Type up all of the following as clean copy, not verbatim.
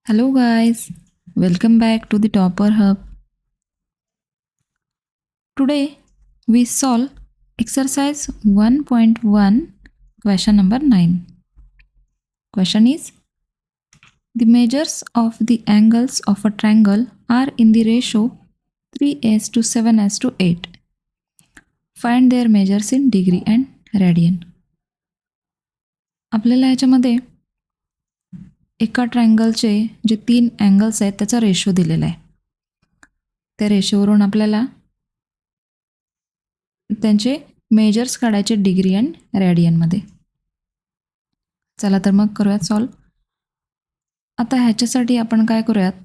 Hello guys, welcome back to the Topper Hub. Today we solve exercise 1.1 question number 9. Question is, the measures of the angles of a triangle are in the ratio 3s to 7s to 8. Find their measures in degree and radian. आपल्याला ह्याच्यामध्ये एका ट्रायंगलचे जे 3 angles आहेत त्याचा ratio दिलेला आहे. त्या रेशोवरून आपल्याला त्यांचे मेजर्स काढायचे डिग्री अँड रॅडियनमध्ये. चला तर मग करूयात सॉल्व. आता ह्याच्यासाठी आपण काय करूयात,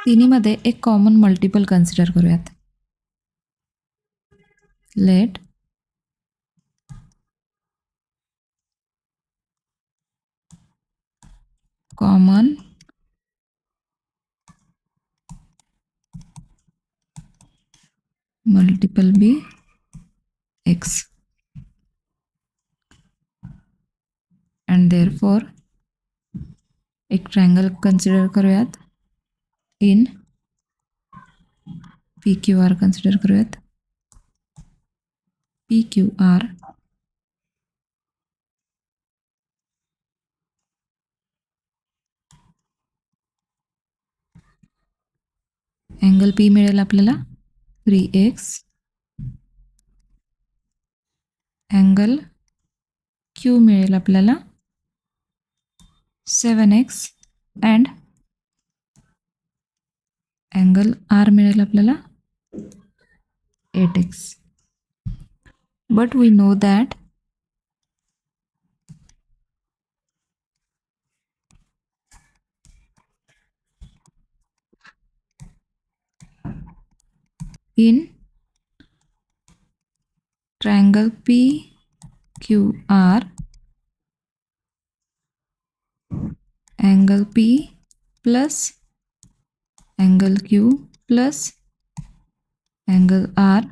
तिन्हीमध्ये एक कॉमन मल्टिपल कन्सिडर करूयात. Let common multiple be X and therefore एक ट्रायंगल कन्सिडर करूयात in P Q R consider करूयात. P Q R angle P मिळेल आपल्याला 3x, अँगल क्यू मिळेल आपल्याला 7x अँड अँगल आर मिळेल आपल्याला 8x. But we know that in triangle PQR, angle P plus angle Q plus angle R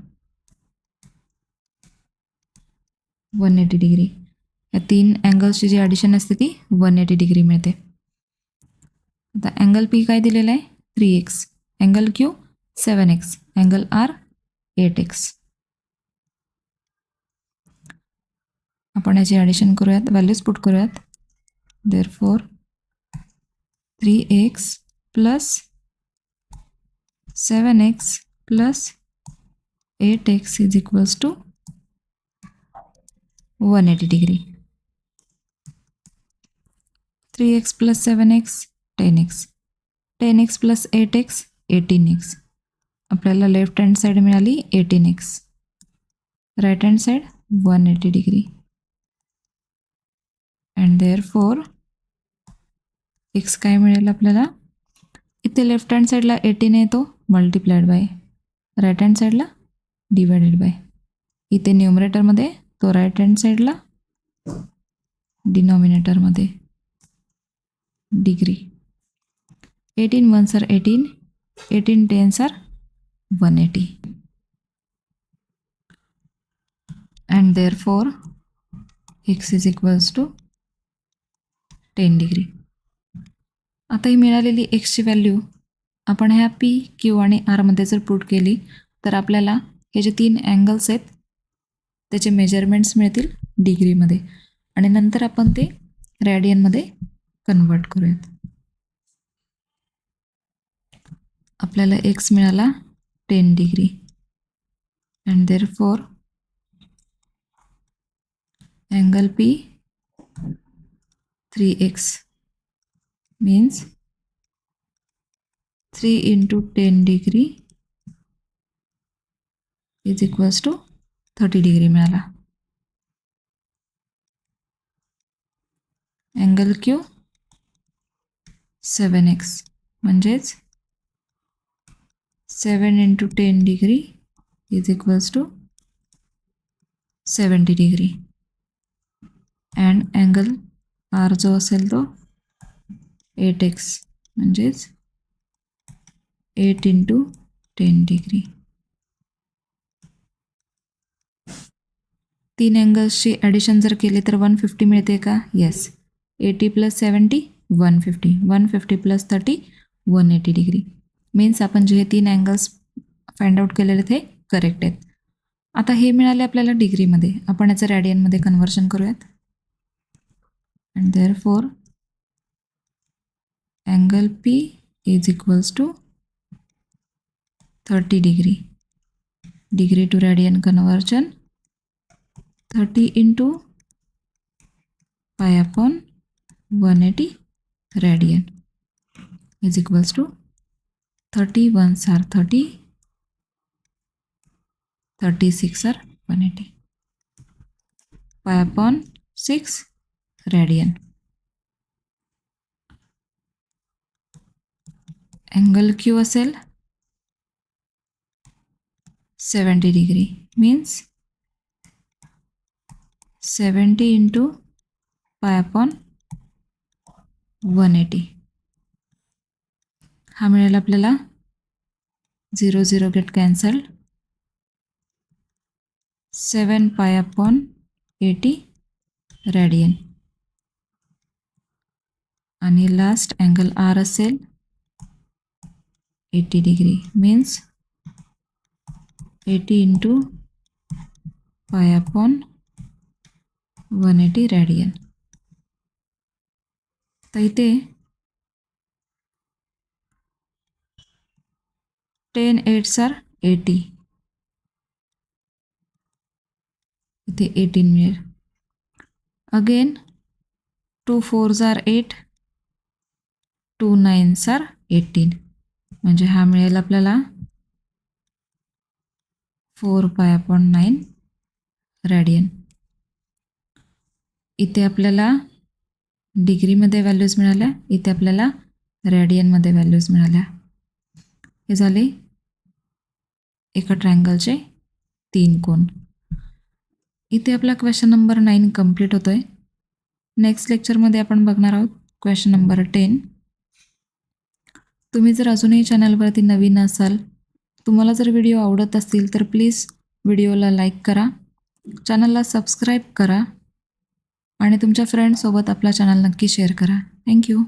180 degree. या 3 अँगल्सची जी addition असते ती 180 डिग्री मिळते. आता अँगल P काय दिलेला आहे 3x, angle Q 7x, angle R 8x. आपण याची ॲडिशन करूयात, व्हॅल्यूज पुट करूयात. Therefore 3x plus 7x plus 8x is equals to 180 degree. 3x plus 7x 10x, 10x plus 8x 18x. आपल्याला लेफ्ट हँड साईड मिळाली 18x, right hand side 180 degree. And therefore x काय मिळेल आपल्याला, इथे left hand साईडला 18 येतो multiplied by, right hand साईडला divided by. इथे न्यूमरेटरमध्ये तो राईट हँड साईडला, डिनॉमिनेटरमध्ये degree. 18 1s are 18, 18 10s are 180. And therefore x is equals to 10 degree. आता ही मिळालेली एक्सची व्हॅल्यू आपण ह्या पी क्यू आणि आरमध्ये जर पुट केली तर आपल्याला हे जे 3 अँगल्स आहेत त्याचे मेजरमेंट्स मिळतील डिग्रीमध्ये आणि नंतर आपण ते रॅडियनमध्ये कन्वर्ट करूयात. आपल्याला एक्स मिळाला 10 degree. And therefore angle P 3x means 3 into 10 degree is equals to 30 degree मिळाला. अँगल क्यू 7x म्हणजेच 7 into 10 degree is equals to 70 degree. And angle R जो असेल तो 8x म्हणजेच 8 into 10 डिग्री. 3 अँगल्सची ॲडिशन जर केली तर 150 मिळते का? Yes. 80 plus 70 150 plus 30 180 degree. Means आपण जे 3 अँगल्स फाइंड आउट केलेले ते करेक्ट आहेत. आता हे मिळाले आपल्याला डिग्रीमध्ये. आपण याचं रॅडियनमध्ये कन्व्हर्शन करूयात. And therefore angle P is equals to 30 degree. Degree to radian conversion 30 into pi upon 180 radian is equals to 30 ones are 30, 36 are 180. Pi upon 6 radian. Angle Q असेल 70 degree, means 70 into pi upon 180. हा मिळेल आपल्याला 0 0 get cancel. 7 pi upon 80 radian. आणि last angle R असेल 80 degree, means 80 into pi upon 180 radian. तर इथे 10 8s are 80. इथे 18 मिळेल. Again 2 4s are 8, 2 9s are 18. म्हणजे हा मिळेल आपल्याला 4 pi upon 9 radian. इथे आपल्याला डिग्रीमध्ये व्हॅल्यूज मिळाल्या, इथे आपल्याला रॅडियनमध्ये व्हॅल्यूज मिळाल्या. हे झाले एका ट्रायंगलचे 3 कोन. इथे आपला क्वेश्चन नंबर 9 कंप्लीट होतोय. नेक्स्ट लेक्चरमध्ये आपण बघणार आहोत क्वेश्चन नंबर 10. तुम्ही जर अजूनही चॅनलवरती नवीन असाल, तुम्हाला जर व्हिडिओ आवडत असतील तर प्लीज व्हिडिओला लाईक करा, चॅनलला सबस्क्राईब करा आणि तुमच्या फ्रेंड्ससोबत आपला चॅनल नक्की शेअर करा. थँक्यू.